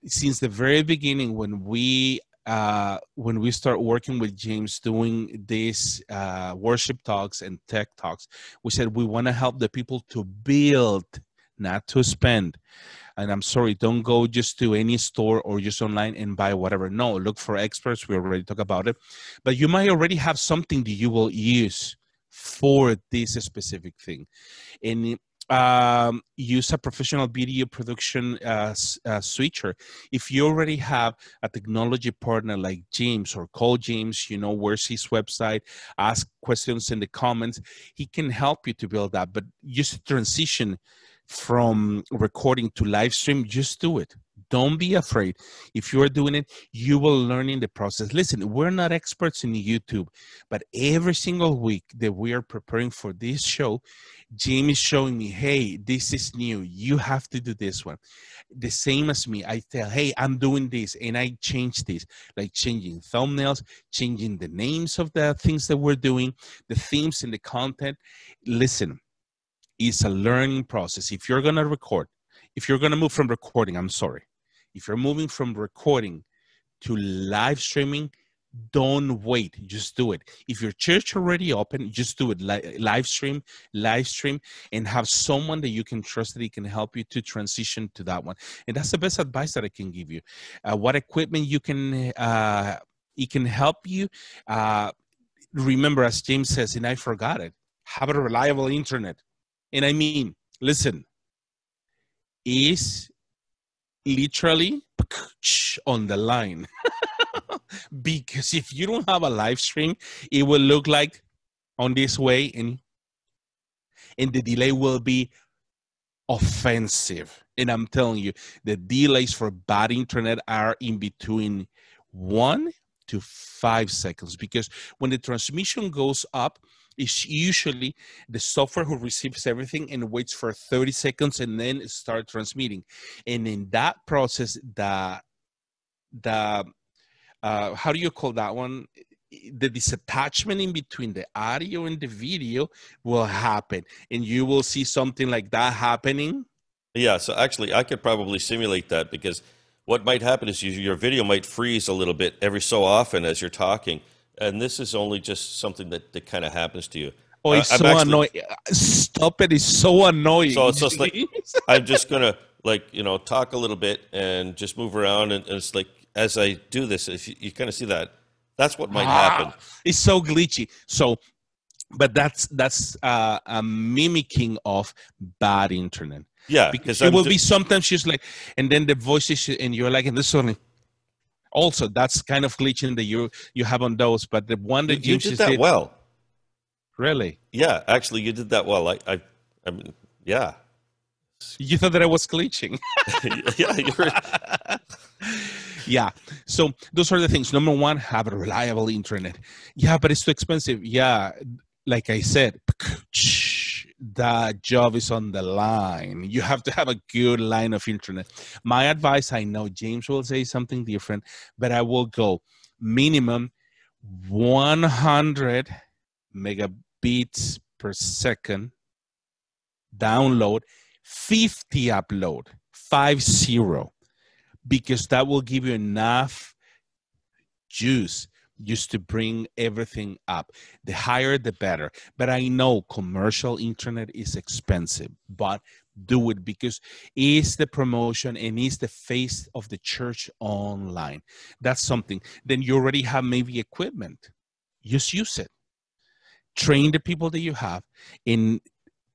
since the very beginning, when we start working with James doing these worship talks and tech talks, we said we want to help the people to build, not to spend. And I'm sorry, don't go just to any store or just online and buy whatever. No, look for experts. We already talked about it. But you might already have something that you will use for this specific thing. And use a professional video production switcher. If you already have a technology partner like James, or call James, where's his website, ask questions in the comments. He can help you to build that. But just transition from recording to live stream, just do it. Don't be afraid. If you're doing it, you will learn in the process. Listen, we're not experts in YouTube, but every single week that we are preparing for this show, Jamie is showing me, hey, this is new. You have to do this one. The same as me. I tell, hey, I'm doing this, and I change this, like changing thumbnails, changing the names of the things that we're doing, the themes and the content. Listen, it's a learning process. If you're going to record, if you're going to move from recording, if you're moving from recording to live streaming, don't wait. Just do it. If your church already open, just do it. Live stream, and have someone that you can trust that he can help you to transition to that one. And that's the best advice that I can give you. What equipment you can It can help you. Remember, as James says, and I forgot it, have a reliable internet. And I mean, listen, is literally on the line. Because if you don't have a live stream, it will look like on this way, and the delay will be offensive. And I'm telling you, the delays for bad internet are in between 1 to 5 seconds, because when the transmission goes up, it's usually the software who receives everything and waits for 30 seconds and then start transmitting. And in that process, the how do you call that one? The disattachment in between the audio and the video will happen, and you will see something like that happening. Yeah, so actually I could probably simulate that, because what might happen is your video might freeze a little bit every so often as you're talking. And this is only just something that kind of happens to you. Oh, it's so annoying. Stop it. It's so annoying. So it's just like, I'm just going to, like, you know, talk a little bit and just move around. And it's like, as I do this, if you kind of see that, that's what might happen. It's so glitchy. So, but that's a mimicking of bad internet. Yeah. Because it will be sometimes just like, and then the voice is, and you're like, and this only. Also, that's kind of glitching that you have on those, but the one that you did that well. Really? Yeah, actually, you did that well. I mean, yeah. You thought that I was glitching. Yeah, you're. Yeah. So those are the things. Number one, have a reliable internet. Yeah, but it's too expensive. Yeah, like I said, the job is on the line. You have to have a good line of internet. My advice, I know James will say something different, but I will go minimum 100 megabits per second download, 50 upload, 50, because that will give you enough juice just to bring everything up. The higher, the better. But I know commercial internet is expensive, but do it because it's the promotion and it's the face of the church online. That's something. Then you already have maybe equipment. Just use it. Train the people that you have and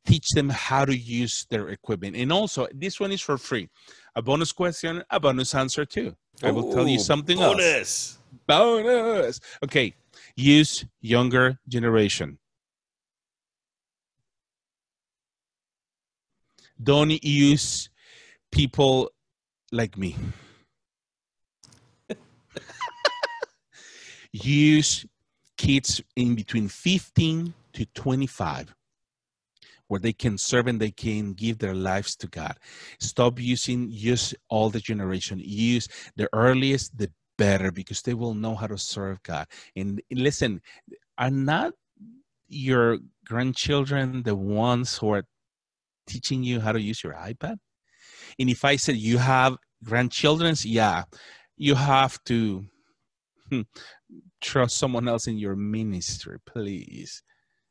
teach them how to use their equipment. And also, this one is for free. A bonus question, a bonus answer too. I will tell you something else. Bonus. Okay. Use younger generation. Don't use people like me. Use kids in between 15 to 25. Where they can serve and they can give their lives to God. Stop using just all the generation. Use the earliest, the better, because they will know how to serve God. And listen, are not your grandchildren the ones who are teaching you how to use your iPad? And if I said you have grandchildren, yeah, you have to trust someone else in your ministry, please.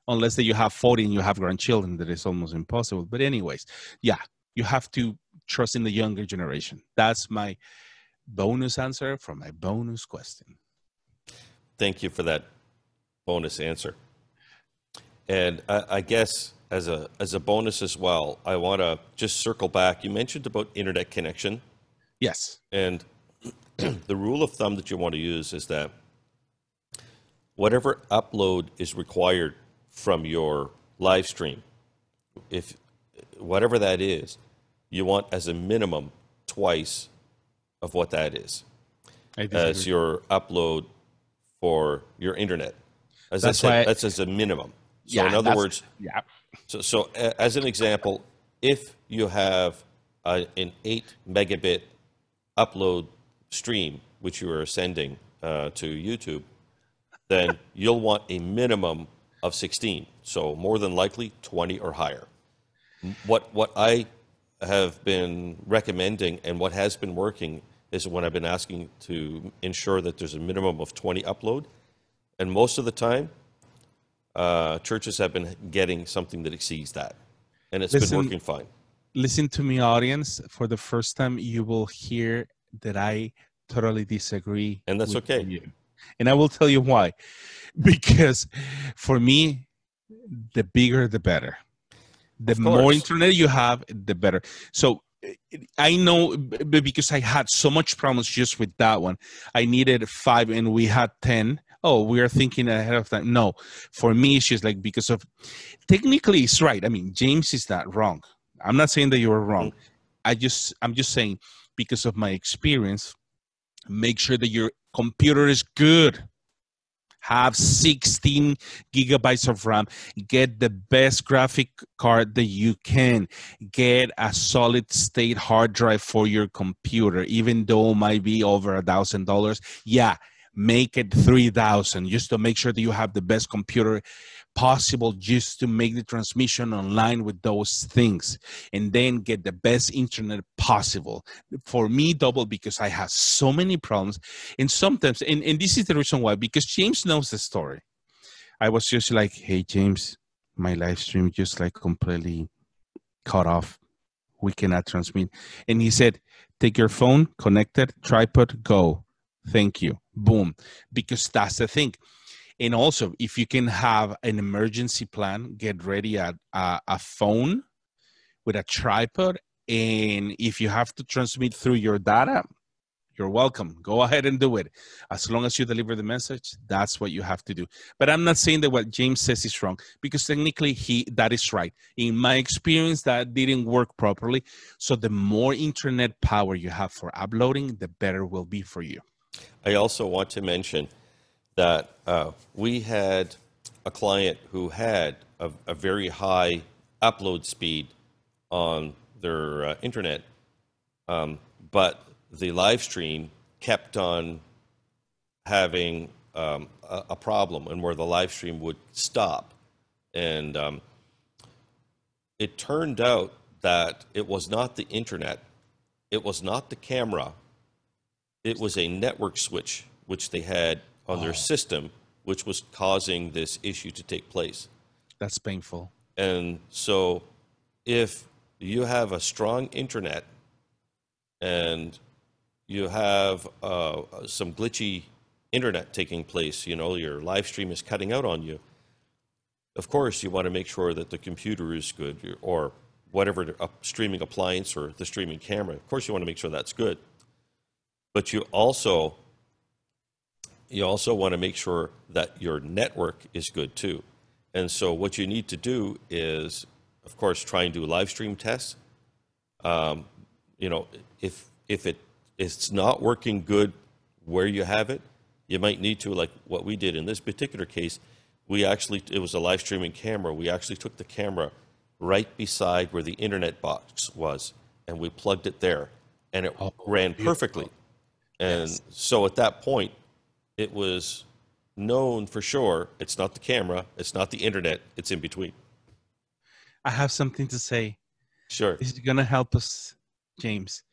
Unless that you have 40 and you have grandchildren, that is almost impossible. But anyways, yeah, you have to trust in the younger generation. That's my bonus answer for my bonus question. Thank you for that bonus answer. And I guess as a bonus as well, I want to just circle back. You mentioned about internet connection. Yes. And the rule of thumb that you want to use is that whatever upload is required from your live stream, if whatever that is, you want as a minimum twice of what that is as your upload for your internet. As I said, that's as a minimum. So in other words, so as an example, if you have an 8 megabit upload stream, which you are sending to YouTube, then you'll want a minimum of 16. So more than likely 20 or higher. What I have been recommending and what has been working is when I've been asking to ensure that there's a minimum of 20 upload. And most of the time, churches have been getting something that exceeds that. And it's been working fine. Listen to me, audience. For the first time, you will hear that I totally disagree. And that's okay. You. And I will tell you why. Because for me, the bigger, the better. The Of more course. internet you have, the better. So I know because I had so much problems just with that one. I needed 5 and we had 10. Oh, we are thinking ahead of time. No, for me, it's just like because of technically it's right. I mean, James is not wrong. I'm not saying that you're wrong. I'm just saying because of my experience, make sure that your computer is good. Have 16 gigabytes of RAM. Get the best graphic card that you can. Get a solid state hard drive for your computer, even though it might be over $1,000. Yeah, make it 3,000 just to make sure that you have the best computer possible, just to make the transmission online with those things, and then get the best internet possible. For me, double, because I have so many problems, and sometimes, and this is the reason why, because James knows the story. I was just like, hey James, my live stream just like completely cut off, we cannot transmit. And he said, take your phone, connect it, tripod, go. Thank you. Boom. Because that's the thing. And also, if you can have an emergency plan, get ready a phone with a tripod. And if you have to transmit through your data, you're welcome. Go ahead and do it. As long as you deliver the message, that's what you have to do. But I'm not saying that what James says is wrong, because technically that is right. In my experience, that didn't work properly. So the more internet power you have for uploading, the better it will be for you. I also want to mention that we had a client who had a very high upload speed on their internet, but the live stream kept on having a problem, and where the live stream would stop. And it turned out that it was not the internet, it was not the camera, it was a network switch which they had on their system, which was causing this issue to take place. That's painful. And so if you have a strong internet and you have some glitchy internet taking place, your live stream is cutting out on you, of course you want to make sure that the computer is good, or whatever streaming appliance or the streaming camera, of course you want to make sure that's good. But you also want to make sure that your network is good too. And so what you need to do is, of course, try and do live stream tests. If it's not working good where you have it, you might need to, like what we did in this particular case, it was a live streaming camera. We actually took the camera right beside where the internet box was, and we plugged it there, and it ran perfectly. And so at that point, it was known for sure it's not the camera, it's not the internet, it's in between. I have something to say. Sure. This is going to help us, James.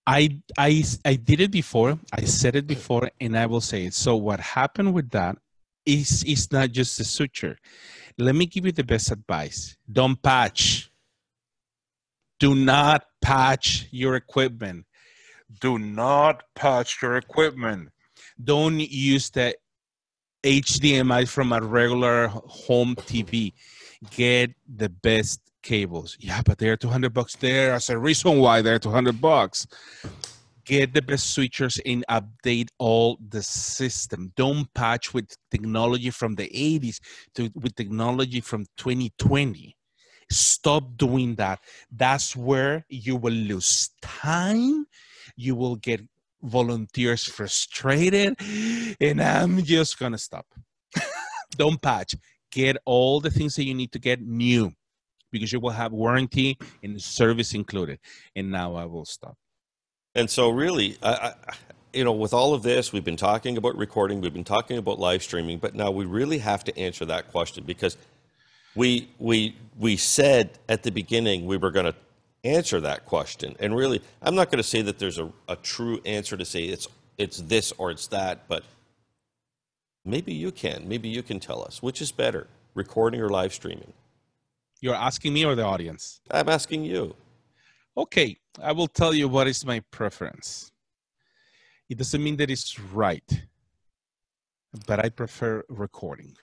I did it before. I said it before, and I will say it. So what happened with that is not just the switcher. Let me give you the best advice. Don't patch. Do not patch your equipment. Do not patch your equipment. Don't use the HDMI from a regular home TV. Get the best cables. Yeah, but they're $200 there. That's a reason why they're $200. Get the best switchers and update all the system. Don't patch with technology from the 80s with technology from 2020. Stop doing that. That's where you will lose time. You will get volunteers frustrated, and I'm just gonna stop. Don't patch. Get all the things that you need to get new, because you will have warranty and service included. And now I will stop. And so really, with all of this, we've been talking about recording, we've been talking about live streaming, but now we really have to answer that question, because we said at the beginning we were going to answer that question. And really, I'm not going to say that there's a true answer to say it's this or it's that, but maybe you can tell us which is better, recording or live streaming. You're asking me or the audience? I'm asking you. Okay, I will tell you what is my preference. It doesn't mean that it's right, but I prefer recording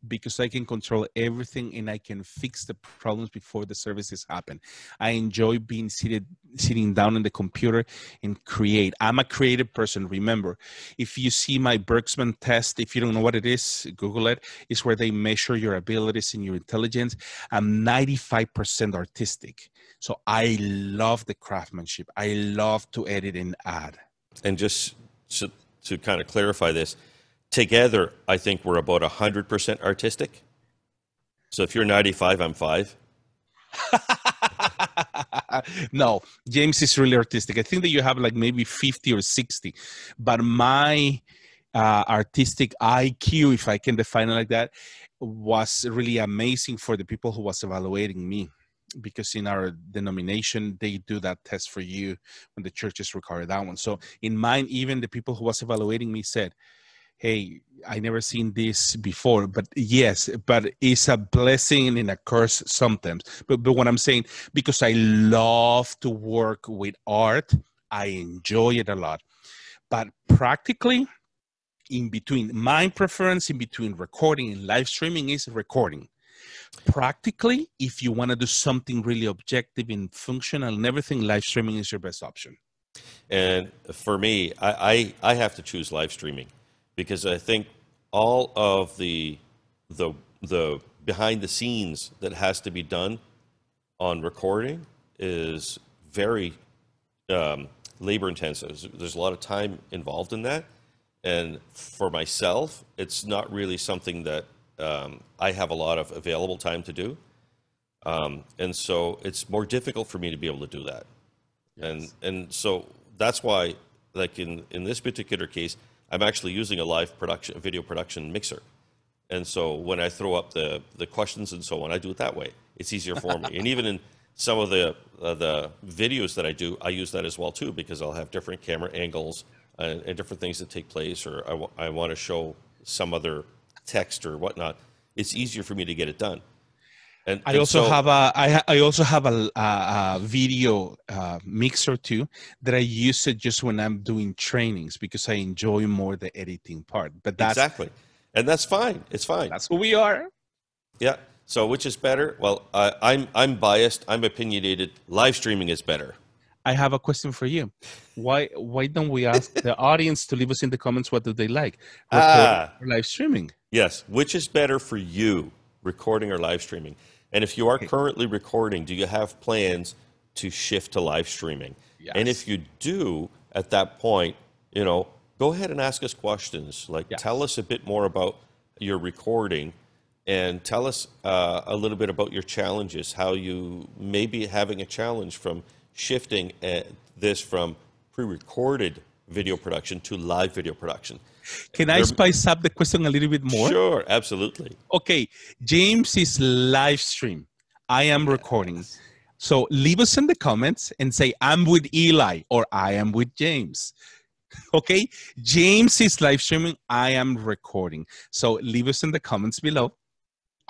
because I can control everything and I can fix the problems before the services happen. I enjoy being sitting down on the computer and create. I'm a creative person. Remember, if you see my Bergsman test, if you don't know what it is, Google it. It's where they measure your abilities and your intelligence. I'm 95% artistic. So I love the craftsmanship. I love to edit and add. And just to kind of clarify this, together, I think we're about 100% artistic. So if you're 95, I'm 5. No, James is really artistic. I think that you have like maybe 50 or 60, but my artistic IQ, if I can define it like that, was really amazing for the people who was evaluating me, because in our denomination they do that test for you when the churches require that one. So in mine, even the people who was evaluating me said, hey, I never seen this before, but yes, but it's a blessing and a curse sometimes. But what I'm saying, because I love to work with art, I enjoy it a lot. But practically, in between, my preference in between recording and live streaming is recording. Practically, if you want to do something really objective and functional and everything, live streaming is your best option. And for me, I have to choose live streaming, because I think all of the behind the scenes that has to be done on recording is very labor intensive. There's a lot of time involved in that. And for myself, it's not really something that I have a lot of available time to do. And so it's more difficult for me to be able to do that. Yes. And so that's why, like in this particular case, I'm actually using a live production, video production mixer. And so when I throw up the questions and so on, I do it that way. It's easier for me. And even in some of the videos that I do, I use that as well too, because I'll have different camera angles and different things that take place, or I want to show some other text or whatnot. It's easier for me to get it done. And I also have a video mixer too that I use it just when I'm doing trainings, because I enjoy more the editing part. But that's exactly, and that's fine. It's fine. That's who we are. Yeah. So which is better? Well, I'm biased. I'm opinionated. Live streaming is better. I have a question for you. Why don't we ask the audience to leave us in the comments what do they like, recording or live streaming? Yes. Which is better for you, recording or live streaming? And if you are currently recording, do you have plans to shift to live streaming? Yes. And if you do, at that point, go ahead and ask us questions. Like, tell us a bit more about your recording, and tell us a little bit about your challenges, how you may be having a challenge from shifting this from pre-recorded video production to live video production. Can I spice up the question a little bit more? Sure, absolutely. Okay, James is live stream. I am recording. So leave us in the comments and say, I'm with Eli, or I am with James. Okay, James is live streaming. I am recording. So leave us in the comments below.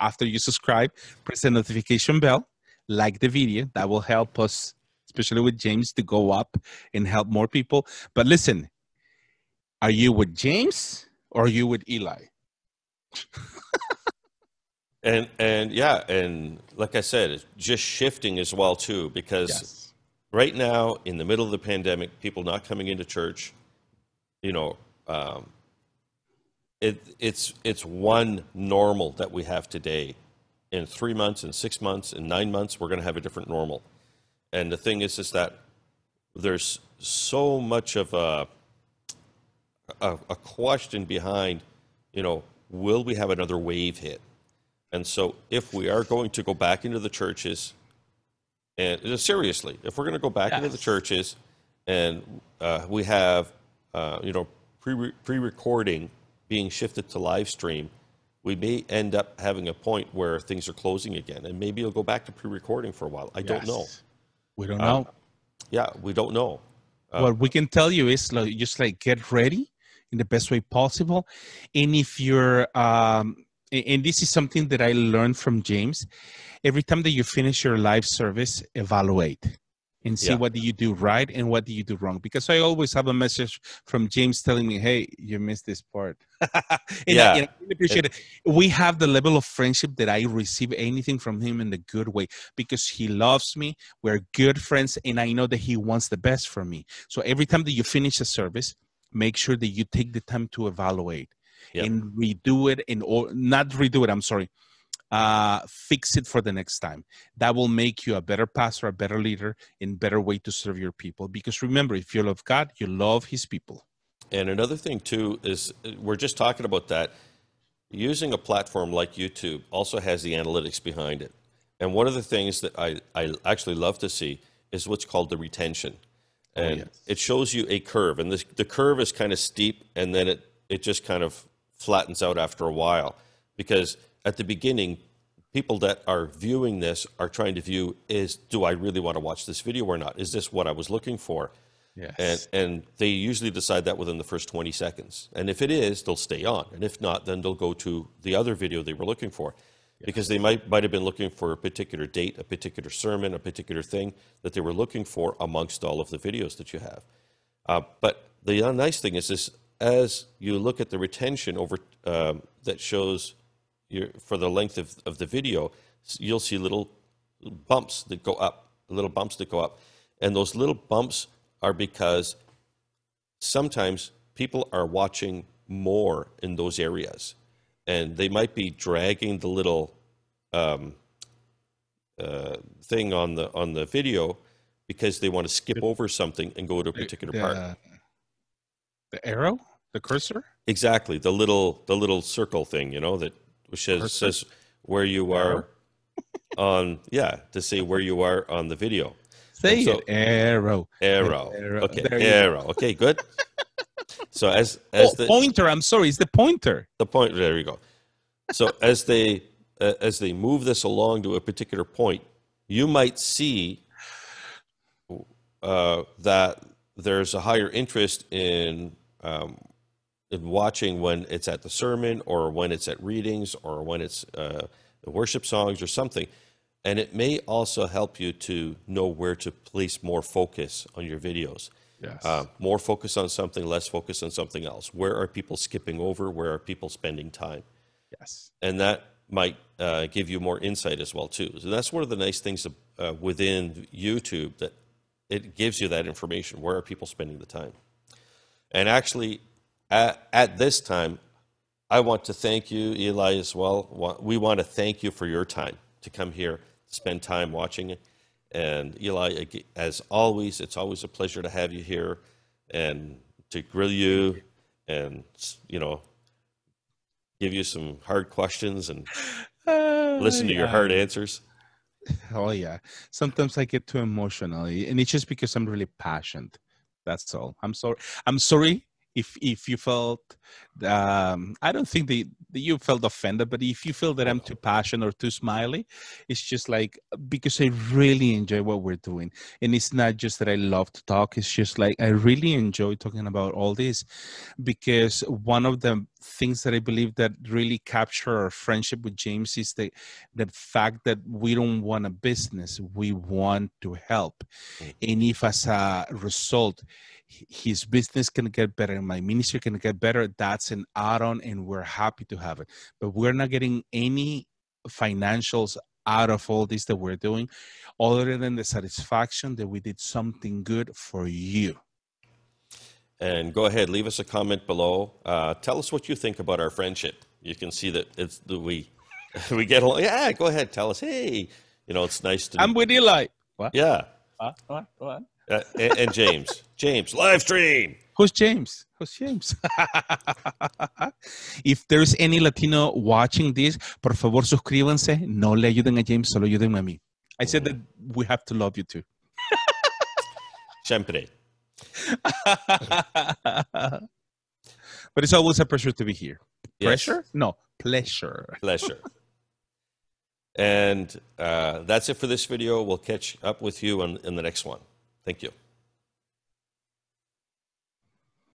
After you subscribe, press the notification bell, like the video. That will help us, especially with James, to go up and help more people. But listen, are you with James or are you with Eli? and like I said, it's just shifting as well too, because right now in the middle of the pandemic, people not coming into church, it's one normal that we have today. In 3 months, in 6 months, in 9 months, we're going to have a different normal. And the thing is that there's so much of a question behind, will we have another wave hit? And so if we are going to go back into the churches, and seriously, if we're going to go back into the churches and we have, pre-recording being shifted to live stream, we may end up having a point where things are closing again, and maybe it'll go back to pre-recording for a while. I don't know. We don't know. Yeah, we don't know. What we can tell you is just get ready in the best way possible. And if you're, and this is something that I learned from James, every time that you finish your live service, evaluate. and see what do you do right and what do you do wrong. Because I always have a message from James telling me, hey, you missed this part. And I really appreciate it. We have the level of friendship that I receive anything from him in the good way, because he loves me. We're good friends, and I know that he wants the best for me. So every time that you finish a service, make sure that you take the time to evaluate and redo it, or not redo it, I'm sorry. Fix it for the next time. That will make you a better pastor, a better leader, and better way to serve your people. Because remember, if you love God, you love his people. And another thing too is, we're just talking about that. Using a platform like YouTube also has the analytics behind it. And one of the things that I actually love to see is what's called the retention. And it shows you a curve. And the curve is kind of steep, and then it just kind of flattens out after a while. Because at the beginning, people that are viewing this are trying to view, do I really want to watch this video or not? Is this what I was looking for? Yes. And they usually decide that within the first 20 seconds. And if it is, they'll stay on. And if not, then they'll go to the other video they were looking for. Yes. Because they might have been looking for a particular date, a particular sermon, a particular thing that they were looking for amongst all of the videos that you have. But the nice thing is this, as you look at the retention over that shows for the length of the video, you'll see little bumps that go up, And those little bumps are because sometimes people are watching more in those areas, and they might be dragging the little thing on the video because they want to skip over something and go to a particular part. The arrow, the cursor, exactly, the little circle thing, that which says where you are on, to say where you are on the video. Say it. Arrow. Okay, arrow. Okay, good. So as the pointer, I'm sorry, it's the pointer. The pointer. There you go. So as they move this along to a particular point, you might see that there's a higher interest in watching when it's at the sermon, or when it's at readings, or when it's the worship songs or something. And it may also help you to know where to place more focus on your videos. Yes. More focus on something, less focus on something else. Where are people skipping over? Where are people spending time? Yes. And that might give you more insight as well, too. So that's one of the nice things within YouTube, that it gives you that information. Where are people spending the time? And actually, at this time, I want to thank you, Eli, as well. We want to thank you for your time to come here, spend time watching it. And Eli, as always, it's always a pleasure to have you here and to grill you and, give you some hard questions and listen to your hard answers. Oh, yeah. Sometimes I get too emotional, and it's just because I'm really passionate. That's all. I'm sorry if you felt, I don't think that you felt offended, but if you feel that I'm too passionate or too smiley, it's just like, because I really enjoy what we're doing. And it's not just that I love to talk, it's just like I really enjoy talking about all this, because one of the things that I believe that really capture our friendship with James is the fact that we don't want a business, we want to help. And if as a result, his business can get better and my ministry can get better, that's an add-on, and we're happy to have it. But we're not getting any financials out of all this that we're doing, other than the satisfaction that we did something good for you. And go ahead, leave us a comment below. Tell us what you think about our friendship. You can see that we get along. Yeah, go ahead, tell us. Hey, it's nice to. I'm with Eli. What? Yeah. What? And James, live stream. Who's James? If there's any Latino watching this, por favor suscríbanse. No le ayuden a James, solo ayúdenme a mí. I said that we have to love you too. Siempre. But it's always a pleasure to be here. Yes. Pressure? No, pleasure. Pleasure. And that's it for this video. We'll catch up with you in the next one. Thank you.